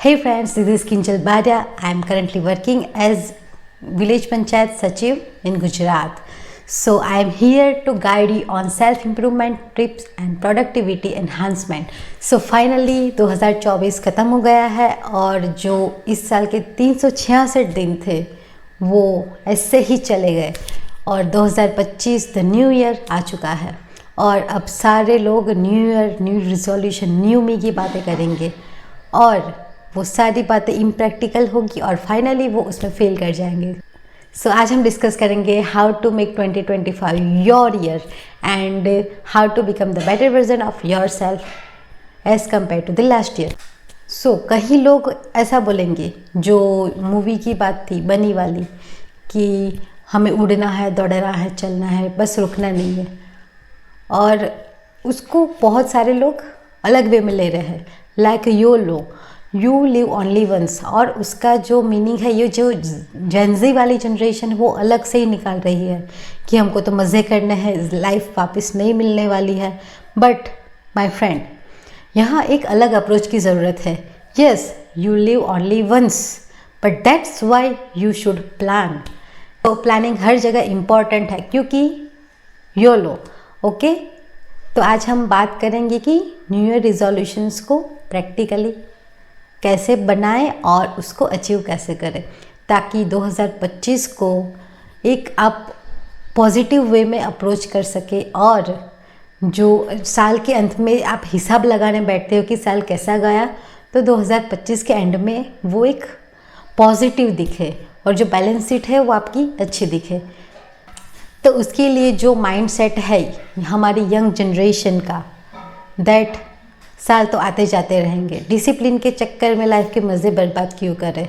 Hey friends, this is Kinjal Bhatia. I am currently working as Village Panchayat Sachiv in Gujarat. So I am here to guide you on self-improvement tips and productivity enhancement. So finally 2024 ख़त्म हो गया है और जो इस साल के 366 दिन थे वो ऐसे ही चले गए और 2025 द न्यू ईयर आ चुका है और अब सारे लोग new year new resolution new me की बातें करेंगे और वो सारी बातें इम्प्रैक्टिकल होगी और फाइनली वो उसमें फेल कर जाएंगे। सो आज हम डिस्कस करेंगे how to make 2025 your year and how to become the better version of yourself as compare to the last year. So कई लोग ऐसा बोलेंगे, जो मूवी की बात थी बनी वाली, कि हमें उड़ना है, दौड़ना है, चलना है, बस रुकना नहीं है, और उसको बहुत सारे लोग अलग वे में ले रहे हैं, like you live only once. और उसका जो मीनिंग है, ये जो जेनजी वाली जनरेशन वो अलग से ही निकाल रही है कि हमको तो मज़े करने हैं, लाइफ वापस नहीं मिलने वाली है। बट माय फ्रेंड, यहाँ एक अलग अप्रोच की ज़रूरत है। Yes, you live only once, but that's why you should plan. तो प्लानिंग हर जगह इम्पॉर्टेंट है, क्योंकि योलो ओके। तो आज हम बात करेंगे कि न्यू ईयर रिजोल्यूशंस को प्रैक्टिकली कैसे बनाएं और उसको अचीव कैसे करें, ताकि 2025 को एक आप पॉजिटिव वे में अप्रोच कर सके। और जो साल के अंत में आप हिसाब लगाने बैठते हो कि साल कैसा गया, तो 2025 के एंड में वो एक पॉजिटिव दिखे और जो बैलेंस शीट है वो आपकी अच्छी दिखे। तो उसके लिए जो माइंडसेट है हमारी यंग जनरेशन का, दैट साल तो आते जाते रहेंगे, डिसिप्लिन के चक्कर में लाइफ के मज़े बर्बाद क्यों करें।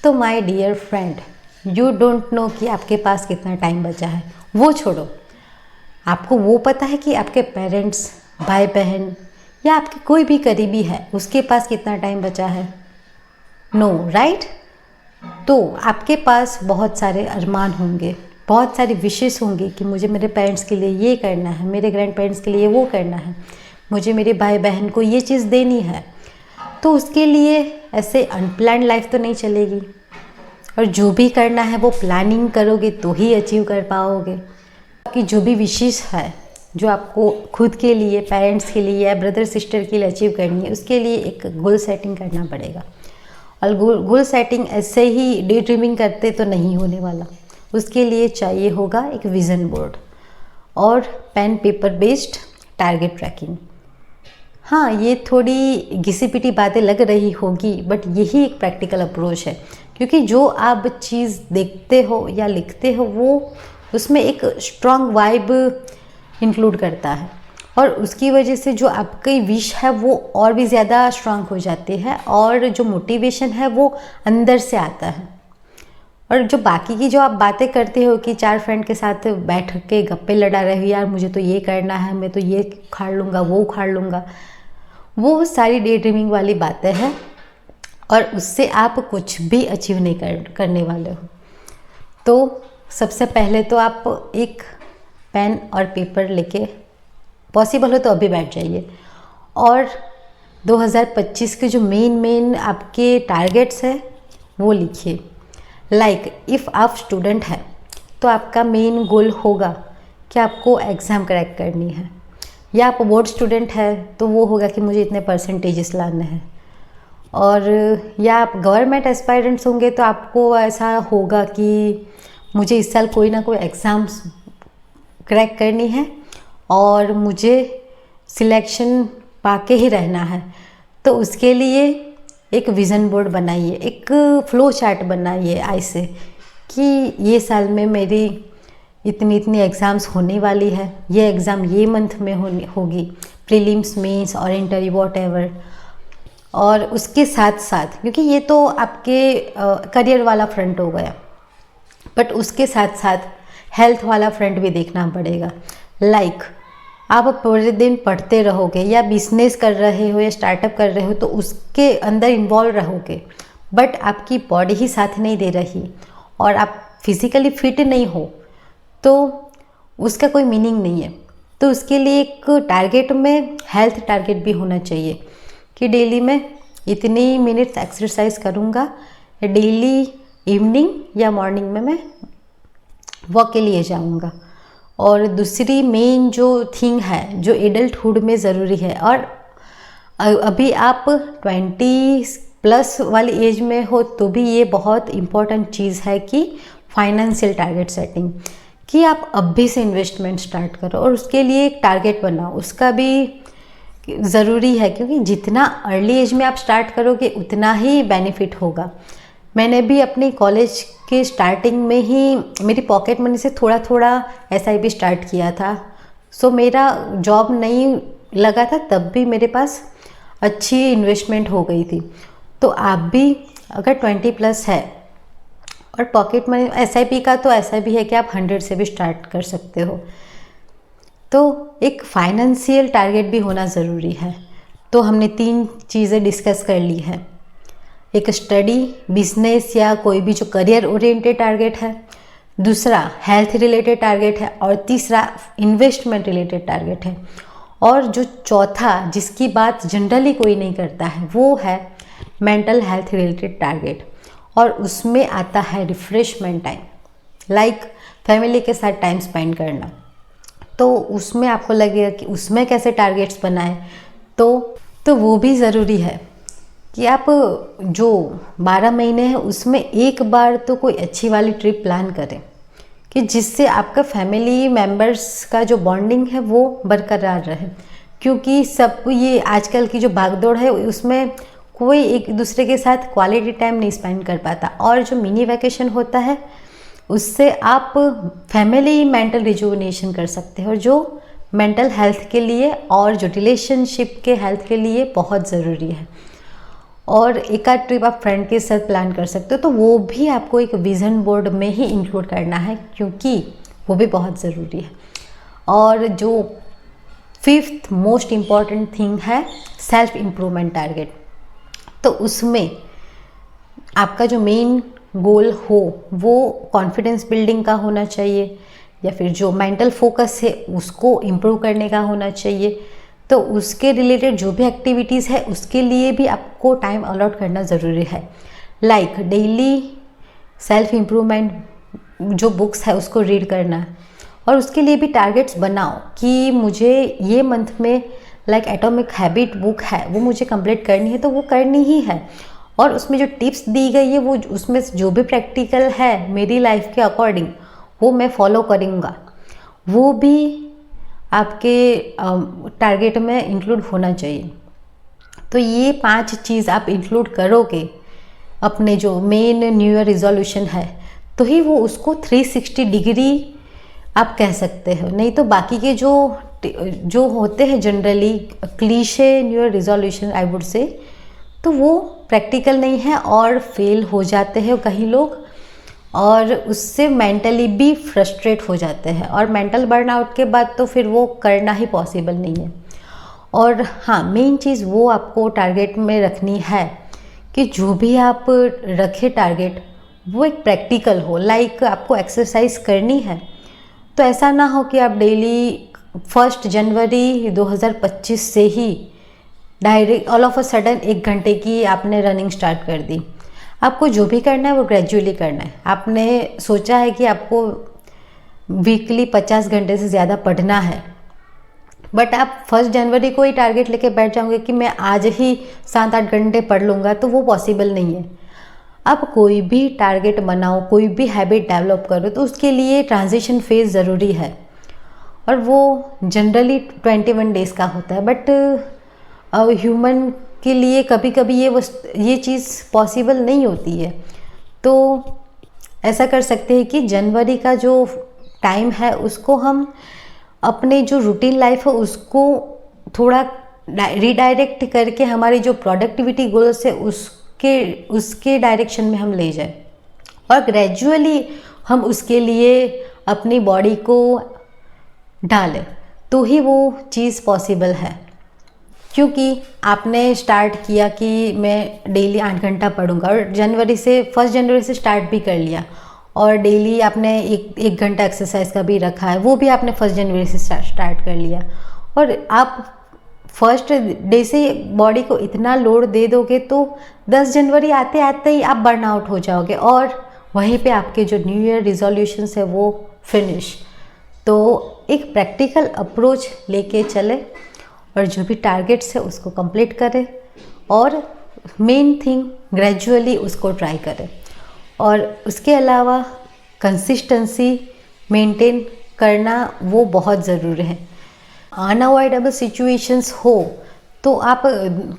तो my dear friend, you don't know कि आपके पास कितना टाइम बचा है, वो छोड़ो। आपको वो पता है कि आपके पेरेंट्स, भाई बहन या आपके कोई भी करीबी है, उसके पास कितना टाइम बचा है? No, right? तो आपके पास बहुत सारे अरमान होंगे, बहुत सारी विशेष होंगी कि मुझे मेरे पेरेंट्स के लिए ये करना है, मेरे ग्रैंड पेरेंट्स के लिए वो करना है, मुझे मेरे भाई बहन को ये चीज़ देनी है। तो उसके लिए ऐसे अनप्लान्ड लाइफ तो नहीं चलेगी, और जो भी करना है वो प्लानिंग करोगे तो ही अचीव कर पाओगे। कि जो भी विशेष है जो आपको खुद के लिए, पेरेंट्स के लिए या ब्रदर सिस्टर के लिए अचीव करनी है, उसके लिए एक गोल सेटिंग करना पड़ेगा। और गोल सेटिंग ऐसे ही डे ड्रीमिंग करते तो नहीं होने वाला। उसके लिए चाहिए होगा एक विज़न बोर्ड और pen paper based target tracking. हाँ, ये थोड़ी घिसी पिटी बातें लग रही होगी, बट यही एक प्रैक्टिकल अप्रोच है, क्योंकि जो आप चीज़ देखते हो या लिखते हो वो उसमें एक स्ट्रॉन्ग वाइब इंक्लूड करता है, और उसकी वजह से जो आपकी विश है वो और भी ज़्यादा स्ट्रॉन्ग हो जाती है, और जो मोटिवेशन है वो अंदर से आता है। और जो बाकी की जो आप बातें करते हो कि चार फ्रेंड के साथ बैठ के गप्पे लड़ा रहे हो, यार मुझे तो ये करना है, मैं तो ये उखाड़ लूँगा, वो उखाड़ लूँगा, वो सारी डे ड्रीमिंग वाली बातें हैं, और उससे आप कुछ भी अचीव नहीं करने वाले हो। तो सबसे पहले तो आप एक पेन और पेपर लेके, पॉसिबल हो तो अभी बैठ जाइए, और 2025 के जो मेन आपके टारगेट्स हैं वो लिखिए। लाइक इफ़ आप स्टूडेंट हैं तो आपका मेन गोल होगा कि आपको एग्ज़ाम क्रैक करनी है, या आप बोर्ड स्टूडेंट है तो वो होगा कि मुझे इतने परसेंटेजेस लाने हैं, और या आप गवर्नमेंट एस्पायरेंट्स होंगे तो आपको ऐसा होगा कि मुझे इस साल कोई ना कोई एग्ज़ाम्स क्रैक करनी है और मुझे सिलेक्शन पाके ही रहना है। तो उसके लिए एक विज़न बोर्ड बनाइए, एक फ्लो चार्ट बनाइए ऐसे कि ये साल में मेरी इतनी एग्ज़ाम्स होने वाली है, ये एग्ज़ाम ये मंथ में होगी, प्रीलिम्स, मेंस और इंटरव्यू वॉटएवर। और उसके साथ साथ, क्योंकि ये तो आपके करियर वाला फ्रंट हो गया, बट उसके साथ साथ हेल्थ वाला फ्रंट भी देखना पड़ेगा। लाइक आप पूरे दिन पढ़ते रहोगे या बिजनेस कर रहे हो या स्टार्टअप कर रहे हो तो उसके अंदर इन्वॉल्व रहोगे, बट आपकी बॉडी ही साथ नहीं दे रही और आप फिज़िकली फिट नहीं हो, तो उसका कोई मीनिंग नहीं है। तो उसके लिए एक टारगेट में हेल्थ टारगेट भी होना चाहिए कि डेली में इतनी मिनट्स एक्सरसाइज करूँगा, डेली इवनिंग या मॉर्निंग में मैं वॉक के लिए जाऊँगा। और दूसरी मेन जो थिंग है जो एडल्टहुड में ज़रूरी है, और अभी आप 20+ वाली एज में हो तो भी ये बहुत इम्पॉर्टेंट चीज़ है कि फाइनेंशियल टारगेट सेटिंग, कि आप अभी से इन्वेस्टमेंट स्टार्ट करो और उसके लिए एक टारगेट बनाओ। उसका भी ज़रूरी है, क्योंकि जितना अर्ली एज में आप स्टार्ट करोगे उतना ही बेनिफिट होगा। मैंने भी अपनी कॉलेज के स्टार्टिंग में ही मेरी पॉकेट मनी से थोड़ा थोड़ा SIP स्टार्ट किया था। सो मेरा जॉब नहीं लगा था तब भी मेरे पास अच्छी इन्वेस्टमेंट हो गई थी। तो आप भी अगर 20+ है और पॉकेट मनी, SIP का तो ऐसा भी है कि आप 100 से भी स्टार्ट कर सकते हो। तो एक फाइनेंशियल टारगेट भी होना ज़रूरी है। तो हमने 3 चीज़ें डिस्कस कर ली है, एक स्टडी, बिजनेस या कोई भी जो करियर ओरिएंटेड टारगेट है, दूसरा हेल्थ रिलेटेड टारगेट है, और तीसरा इन्वेस्टमेंट रिलेटेड टारगेट है। और जो चौथा जिसकी बात जनरली कोई नहीं करता है वो है मेंटल हेल्थ रिलेटेड टारगेट, और उसमें आता है रिफ्रेशमेंट टाइम, लाइक फैमिली के साथ टाइम स्पेंड करना। तो उसमें आपको लगेगा कि उसमें कैसे टारगेट्स बनाएं, तो वो भी ज़रूरी है कि आप जो 12 महीने हैं उसमें एक बार तो कोई अच्छी वाली ट्रिप प्लान करें, कि जिससे आपका फैमिली मेम्बर्स का जो बॉन्डिंग है वो बरकरार रहे। क्योंकि सब ये आजकल की जो भागदौड़ है उसमें कोई एक दूसरे के साथ क्वालिटी टाइम नहीं स्पेंड कर पाता, और जो मिनी वैकेशन होता है उससे आप फैमिली मेंटल रिजुविनेशन कर सकते हो, जो मेंटल हेल्थ के लिए और जो रिलेशनशिप के हेल्थ के लिए बहुत ज़रूरी है। और एक आध ट्रिप आप फ्रेंड के साथ प्लान कर सकते हो, तो वो भी आपको एक विज़न बोर्ड में ही इंक्लूड करना है, क्योंकि वो भी बहुत ज़रूरी है। और जो 5th मोस्ट इम्पॉर्टेंट थिंग है सेल्फ इम्प्रूवमेंट टारगेट। तो उसमें आपका जो मेन गोल हो वो कॉन्फिडेंस बिल्डिंग का होना चाहिए, या फिर जो मेंटल फोकस है उसको इम्प्रूव करने का होना चाहिए। तो उसके रिलेटेड जो भी एक्टिविटीज़ है उसके लिए भी आपको टाइम अलॉट करना ज़रूरी है, लाइक डेली सेल्फ इम्प्रूवमेंट जो बुक्स है उसको रीड करना, और उसके लिए भी टारगेट्स बनाओ कि मुझे ये मंथ में लाइक एटॉमिक हैबिट बुक है वो मुझे कंप्लीट करनी है, तो वो करनी ही है। और उसमें जो टिप्स दी गई है वो उसमें जो भी प्रैक्टिकल है मेरी लाइफ के अकॉर्डिंग वो मैं फॉलो करूँगा, वो भी आपके टारगेट में इंक्लूड होना चाहिए। तो ये 5 चीज़ आप इंक्लूड करोगे अपने जो मेन न्यू ईयर रिजोल्यूशन है, तो ही वो उसको 360 डिग्री आप कह सकते हो। नहीं तो बाकी के जो होते हैं generally cliché new year resolution I would say, तो वो प्रैक्टिकल नहीं है और फेल हो जाते हैं कहीं लोग, और उससे मेंटली भी फ्रस्ट्रेट हो जाते हैं, और मेंटल बर्नआउट के बाद तो फिर वो करना ही पॉसिबल नहीं है। और हाँ, मेन चीज़ वो आपको टारगेट में रखनी है कि जो भी आप रखे टारगेट वो एक प्रैक्टिकल हो, लाइक आपको एक्सरसाइज करनी है तो ऐसा ना हो कि आप डेली 1 जनवरी 2025 से ही direct all of a sudden 1 घंटे की आपने रनिंग स्टार्ट कर दी। आपको जो भी करना है वो ग्रेजुअली करना है। आपने सोचा है कि आपको वीकली 50 घंटे से ज़्यादा पढ़ना है, बट आप 1 जनवरी को ही टारगेट लेके बैठ जाओगे कि मैं आज ही 7-8 घंटे पढ़ लूँगा, तो वो पॉसिबल नहीं है। आप कोई भी टारगेट बनाओ, कोई भी हैबिट डेवलप करो, तो उसके लिए ट्रांजिशन फेज ज़रूरी है, और वो जनरली 21 डेज़ का होता है। बट ह्यूमन के लिए कभी कभी ये चीज़ पॉसिबल नहीं होती है। तो ऐसा कर सकते हैं कि जनवरी का जो टाइम है उसको हम अपने जो रूटीन लाइफ है उसको थोड़ा रीडायरेक्ट करके हमारी जो प्रोडक्टिविटी गोल्स है उसके डायरेक्शन में हम ले जाए, और ग्रेजुअली हम उसके लिए अपनी बॉडी को डालें, तो ही वो चीज़ पॉसिबल है। क्योंकि आपने स्टार्ट किया कि मैं डेली 8 घंटा पढ़ूंगा, और 1 जनवरी से स्टार्ट भी कर लिया, और डेली आपने एक घंटा एक्सरसाइज का भी रखा है, वो भी आपने 1 जनवरी से स्टार्ट कर लिया, और आप फर्स्ट डे से बॉडी को इतना लोड दे दोगे तो 10 जनवरी आते आते ही आप बर्न आउट हो जाओगे और वहीं पे आपके जो न्यू ईयर रिजोल्यूशंस है वो फिनिश। तो एक प्रैक्टिकल अप्रोच लेके चले और जो भी टारगेट्स है उसको कंप्लीट करें और मेन थिंग ग्रेजुअली उसको ट्राई करें। और उसके अलावा कंसिस्टेंसी मेंटेन करना वो बहुत ज़रूरी है। अनअवॉइडेबल सिचुएशंस हो तो आप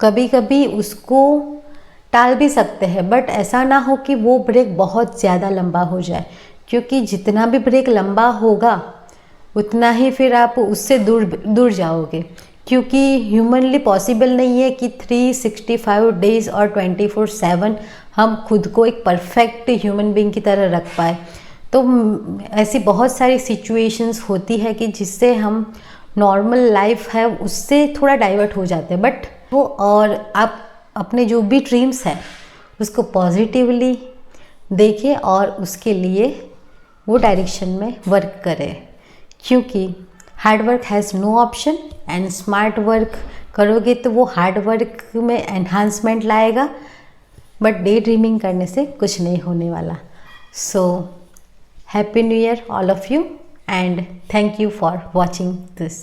कभी कभी उसको टाल भी सकते हैं, बट ऐसा ना हो कि वो ब्रेक बहुत ज़्यादा लंबा हो जाए, क्योंकि जितना भी ब्रेक लंबा होगा उतना ही फिर आप उससे दूर जाओगे, क्योंकि ह्यूमनली पॉसिबल नहीं है कि 365 डेज और 24/7 हम खुद को एक परफेक्ट ह्यूमन बीइंग की तरह रख पाए। तो ऐसी बहुत सारी सिचुएशंस होती है कि जिससे हम नॉर्मल लाइफ है उससे थोड़ा डाइवर्ट हो जाते हैं, बट वो और आप अपने जो भी ड्रीम्स है उसको पॉजिटिवली देखें और उसके लिए वो डायरेक्शन में वर्क करें, क्योंकि hard work has no option and smart work करोगे तो वो हार्ड वर्क में एनहांसमेंट लाएगा, बट डे ड्रीमिंग करने से कुछ नहीं होने वाला। So happy new year all of you and thank you for watching this.